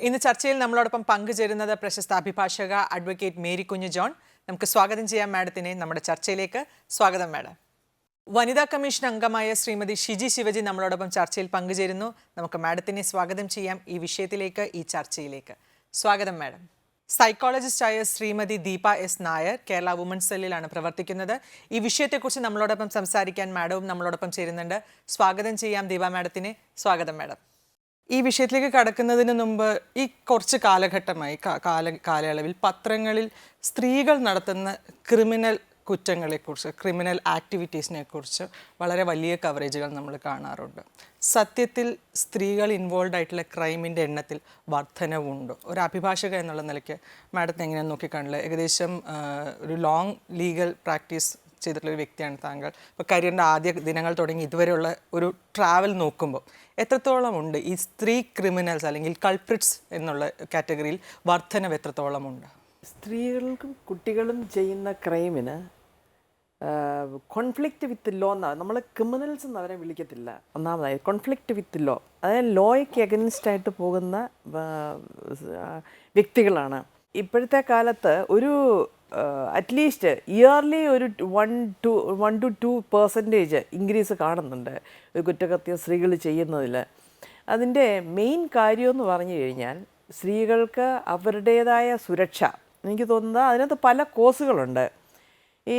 ഇന്ന് ചർച്ചയിൽ നമ്മളോടൊപ്പം പങ്കുചേരുന്നത് പ്രശസ്ത അഭിഭാഷക അഡ്വക്കേറ്റ് മേരി കുഞ്ഞ് ജോൺ. നമുക്ക് സ്വാഗതം ചെയ്യാം മാഡത്തിനെ നമ്മുടെ ചർച്ചയിലേക്ക്. സ്വാഗതം മാഡം. വനിതാ കമ്മീഷൻ അംഗമായ ശ്രീമതി ഷിജി ശിവജി നമ്മളോടൊപ്പം ചർച്ചയിൽ പങ്കുചേരുന്നു. നമുക്ക് മാഡത്തിനെ സ്വാഗതം ചെയ്യാം ഈ വിഷയത്തിലേക്ക്, ഈ ചർച്ചയിലേക്ക്. സ്വാഗതം മാഡം. സൈക്കോളജിസ്റ്റായ ശ്രീമതി ദീപ എസ് നായർ കേരള വുമൻസ് സെല്ലിലാണ് പ്രവർത്തിക്കുന്നത്. ഈ വിഷയത്തെക്കുറിച്ച് നമ്മളോടൊപ്പം സംസാരിക്കാൻ മാഡവും നമ്മളോടൊപ്പം ചേരുന്നുണ്ട്. സ്വാഗതം ചെയ്യാം ദീപ മാഡത്തിനെ. സ്വാഗതം മാഡം. ഈ വിഷയത്തിലേക്ക് കടക്കുന്നതിന് മുമ്പ് ഈ കുറച്ച് കാലഘട്ടമായി കാലയളവിൽ പത്രങ്ങളിൽ സ്ത്രീകൾ നടത്തുന്ന ക്രിമിനൽ കുറ്റങ്ങളെക്കുറിച്ച്, ക്രിമിനൽ ആക്ടിവിറ്റീസിനെ കുറിച്ച് വളരെ വലിയ കവറേജുകൾ നമ്മൾ കാണാറുണ്ട്. സത്യത്തിൽ സ്ത്രീകൾ ഇൻവോൾവ് ആയിട്ടുള്ള ക്രൈമിൻ്റെ എണ്ണത്തിൽ വർധനവുണ്ട്. ഒരു അഭിഭാഷക എന്നുള്ള നിലയ്ക്ക് മാഡത്തിന് എങ്ങനെയാണ് നോക്കിക്കാണുള്ളത്? ഏകദേശം ഒരു ലോങ് ലീഗൽ പ്രാക്ടീസ് ചെയ്തിട്ടുള്ളൊരു വ്യക്തിയാണ് താങ്കൾ. ഇപ്പോൾ കരിയറിൻ്റെ ആദ്യ ദിനങ്ങൾ തുടങ്ങി ഇതുവരെയുള്ള ഒരു ട്രാവൽ നോക്കുമ്പോൾ എത്രത്തോളം ഉണ്ട് ഈ സ്ത്രീ ക്രിമിനൽസ് അല്ലെങ്കിൽ കൾപ്രിറ്റ്സ് എന്നുള്ള കാറ്റഗറിയിൽ വർധനവ് എത്രത്തോളമുണ്ട്? സ്ത്രീകൾക്കും കുട്ടികളും ചെയ്യുന്ന ക്രൈമിന് കോൺഫ്ലിക്റ്റ് വിത്ത് ലോ എന്നാണ്. നമ്മൾ ക്രിമിനൽസ് എന്ന് അവരെ വിളിക്കത്തില്ല. ഒന്നാമതായി കോൺഫ്ലിക്റ്റ് വിത്ത് ലോ, അതായത് ലോയ്ക്ക് എഗൻസ്റ്റ് ആയിട്ട് പോകുന്ന വ്യക്തികളാണ്. ഇപ്പോഴത്തെ കാലത്ത് ഒരു അറ്റ്ലീസ്റ്റ് ഇയർലി ഒരു 1 to 2% ഇൻക്രീസ് കാണുന്നുണ്ട് ഒരു കുറ്റകൃത്യം സ്ത്രീകൾ ചെയ്യുന്നതിൽ. അതിൻ്റെ മെയിൻ കാര്യമെന്ന് പറഞ്ഞു കഴിഞ്ഞാൽ സ്ത്രീകൾക്ക് അവരുടേതായ സുരക്ഷ. എനിക്ക് തോന്നുന്നത് അതിനകത്ത് പല കോസുകളുണ്ട്. ഈ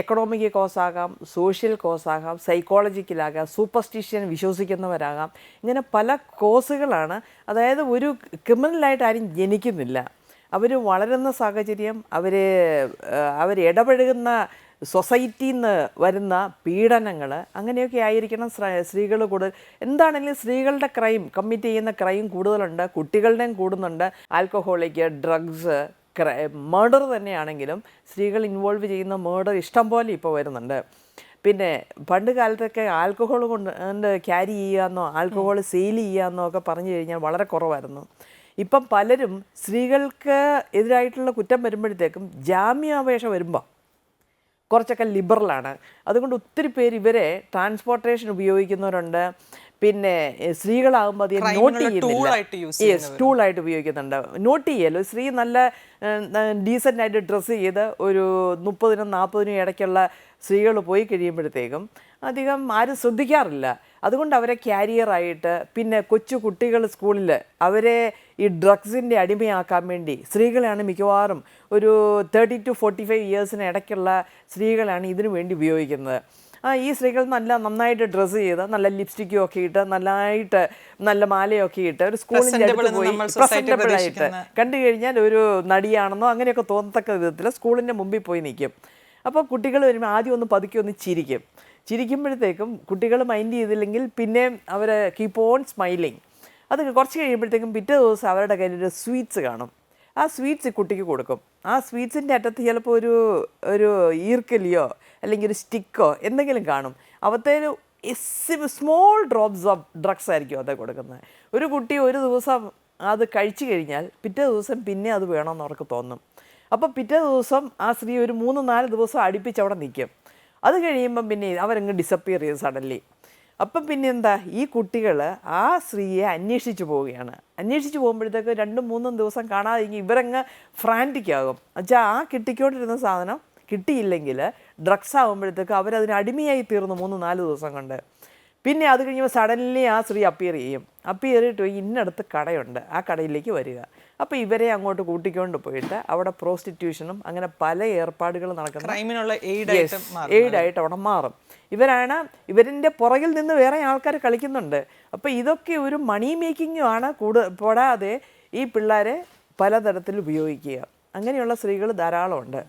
എക്കണോമിക് കോസാകാം, സോഷ്യൽ കോസാകാം, സൈക്കോളജിക്കലാകാം, സൂപ്പർസ്റ്റിഷ്യൻ വിശ്വസിക്കുന്നവരാകാം. ഇങ്ങനെ പല കോസുകളാണ്. അതായത് ഒരു ക്രിമിനലായിട്ട് ആരും ജനിക്കുന്നില്ല. അവർ വളരുന്ന സാഹചര്യം, അവരിടപഴകുന്ന സൊസൈറ്റിയിൽ നിന്ന് വരുന്ന പീഡനങ്ങൾ, അങ്ങനെയൊക്കെ ആയിരിക്കണം സ്ത്രീകൾ കൂടുതൽ. എന്താണെങ്കിലും സ്ത്രീകളുടെ ക്രൈം കമ്മിറ്റ് ചെയ്യുന്ന ക്രൈം കൂടുതലുണ്ട്, കുട്ടികളുടെയും കൂടുന്നുണ്ട്. ആൽക്കഹോളിക്, ഡ്രഗ്സ്, മർഡർ തന്നെയാണെങ്കിലും സ്ത്രീകൾ ഇൻവോൾവ് ചെയ്യുന്ന മർഡർ ഇഷ്ടം പോലെ ഇപ്പോൾ വരുന്നുണ്ട്. പിന്നെ പണ്ട് കാലത്തൊക്കെ ആൽക്കഹോൾ കൊണ്ട് ക്യാരി ചെയ്യാമെന്നോ ആൽക്കഹോൾ സെയിൽ ചെയ്യാമെന്നോ ഒക്കെ പറഞ്ഞു കഴിഞ്ഞാൽ വളരെ കുറവായിരുന്നു. ഇപ്പം പലരും സ്ത്രീകൾക്ക് എതിരായിട്ടുള്ള കുറ്റം വരുമ്പോഴത്തേക്കും ജാമ്യാപേക്ഷ വരുമ്പോൾ കുറച്ചൊക്കെ ലിബറലാണ്. അതുകൊണ്ട് ഒത്തിരി പേര് ഇവരെ ട്രാൻസ്പോർട്ടേഷൻ ഉപയോഗിക്കുന്നവരുണ്ട്. പിന്നെ സ്ത്രീകളാകുമ്പോൾ അത് നോട്ട് ചെയ്യുന്നില്ല, സ്റ്റൂളായിട്ട് ഉപയോഗിക്കുന്നുണ്ട്. നോട്ട് ചെയ്യല്ലോ, സ്ത്രീ നല്ല ഡീസൻ്റായിട്ട് ഡ്രസ്സ് ചെയ്ത് ഒരു 30-നും 40-നും ഇടയ്ക്കുള്ള സ്ത്രീകൾ പോയി കഴിയുമ്പോഴത്തേക്കും അധികം ആരും ശ്രദ്ധിക്കാറില്ല. അതുകൊണ്ട് അവരെ ക്യാരിയറായിട്ട്, പിന്നെ കൊച്ചു കുട്ടികൾ സ്കൂളിൽ അവരെ ഈ ഡ്രഗ്സിൻ്റെ അടിമയാക്കാൻ വേണ്ടി സ്ത്രീകളെയാണ് മിക്കവാറും ഒരു 30 to 45 ഇയേഴ്സിന് ഇടയ്ക്കുള്ള സ്ത്രീകളാണ് ഇതിനു വേണ്ടി ഉപയോഗിക്കുന്നത്. ഈ സ്ത്രീകൾ നന്നായിട്ട് ഡ്രസ്സ് ചെയ്ത് നല്ല ലിപ്സ്റ്റിക്കും ഒക്കെ ഇട്ട് നല്ലതായിട്ട് നല്ല മാലയൊക്കെ ഇട്ട് ഒരു സ്കൂളിൻ്റെ അടുത്ത് പോയി പ്രസൻറ്റബിളായിട്ട് കണ്ടു കഴിഞ്ഞാൽ ഒരു നടിയാണെന്നോ അങ്ങനെയൊക്കെ തോന്നത്തക്ക വിധത്തിൽ സ്കൂളിൻ്റെ മുമ്പിൽ പോയി നിൽക്കും. അപ്പോൾ കുട്ടികൾ വരുമ്പോൾ ആദ്യം ഒന്ന് പതുക്കെ ഒന്ന് ചിരിക്കുമ്പോഴത്തേക്കും കുട്ടികൾ മൈൻഡ് ചെയ്തില്ലെങ്കിൽ പിന്നെ അവർ കീപ്പ് ഓൺ സ്മൈലിങ്. അത് കുറച്ച് കഴിയുമ്പോഴത്തേക്കും പിറ്റേ ദിവസം അവരുടെ കയ്യിൽ സ്വീറ്റ്സ് കാണും. ആ സ്വീറ്റ്സ് കുട്ടിക്ക് കൊടുക്കും. ആ സ്വീറ്റ്സിൻ്റെ അറ്റത്ത് ചിലപ്പോൾ ഒരു ഈർക്കലിയോ അല്ലെങ്കിൽ ഒരു സ്റ്റിക്കോ എന്തെങ്കിലും കാണും. അവത്തേൽ സ്മോൾ ഡ്രോപ്സ് ഓഫ് ഡ്രഗ്സ് ആയിരിക്കും അത് കൊടുക്കുന്നത്. ഒരു കുട്ടി ഒരു ദിവസം അത് കഴിച്ചു കഴിഞ്ഞാൽ പിറ്റേ ദിവസം പിന്നെ അത് വേണമെന്ന് അവർക്ക് തോന്നും. അപ്പോൾ പിറ്റേ ദിവസം ആ സ്ത്രീ ഒരു 3-4 ദിവസം അടുപ്പിച്ച് അവിടെ നിൽക്കും. അത് കഴിയുമ്പം പിന്നെ അവരങ്ങ് ഡിസപ്പിയർ ചെയ്യും സഡൻലി. അപ്പം പിന്നെ എന്താ, ഈ കുട്ടികൾ ആ സ്ത്രീയെ അന്വേഷിച്ച് പോവുകയാണ്. അന്വേഷിച്ച് പോകുമ്പോഴത്തേക്ക് 2-3 ദിവസം കാണാതെ ഇവരങ്ങ് ഫ്രാൻറ്റിക്കാകും. എന്നുവെച്ചാൽ ആ കിട്ടിക്കൊണ്ടിരുന്ന സാധനം കിട്ടിയില്ലെങ്കിൽ ഡ്രഗ്സ് ആകുമ്പോഴത്തേക്ക് അവരതിന് അടിമയായി തീർന്നു 3-4 ദിവസം കൊണ്ട്. പിന്നെ അത് കഴിയുമ്പോൾ സഡൻലി ആ സ്ത്രീ അപ്പിയർ ചെയ്തിട്ട് ഇന്നടുത്ത് കടയുണ്ട്, ആ കടയിലേക്ക് വരിക. അപ്പോൾ ഇവരെ അങ്ങോട്ട് കൂട്ടിക്കൊണ്ട് പോയിട്ട് അവിടെ പ്രോസ്റ്റിറ്റ്യൂഷനും അങ്ങനെ പല ഏർപ്പാടുകൾ നടക്കുന്ന എയ്ഡായിട്ട് അവിടെ മാറും. ഇവരിൻ്റെ പുറകിൽ നിന്ന് വേറെ ആൾക്കാർ കളിക്കുന്നുണ്ട്. അപ്പോൾ ഇതൊക്കെ ഒരു മണി മേക്കിങ്ങും ആണ്. കൂടാതെ ഈ പിള്ളേരെ പലതരത്തിൽ ഉപയോഗിക്കുക. അങ്ങനെയുള്ള സ്ത്രീകൾ ധാരാളമുണ്ട്.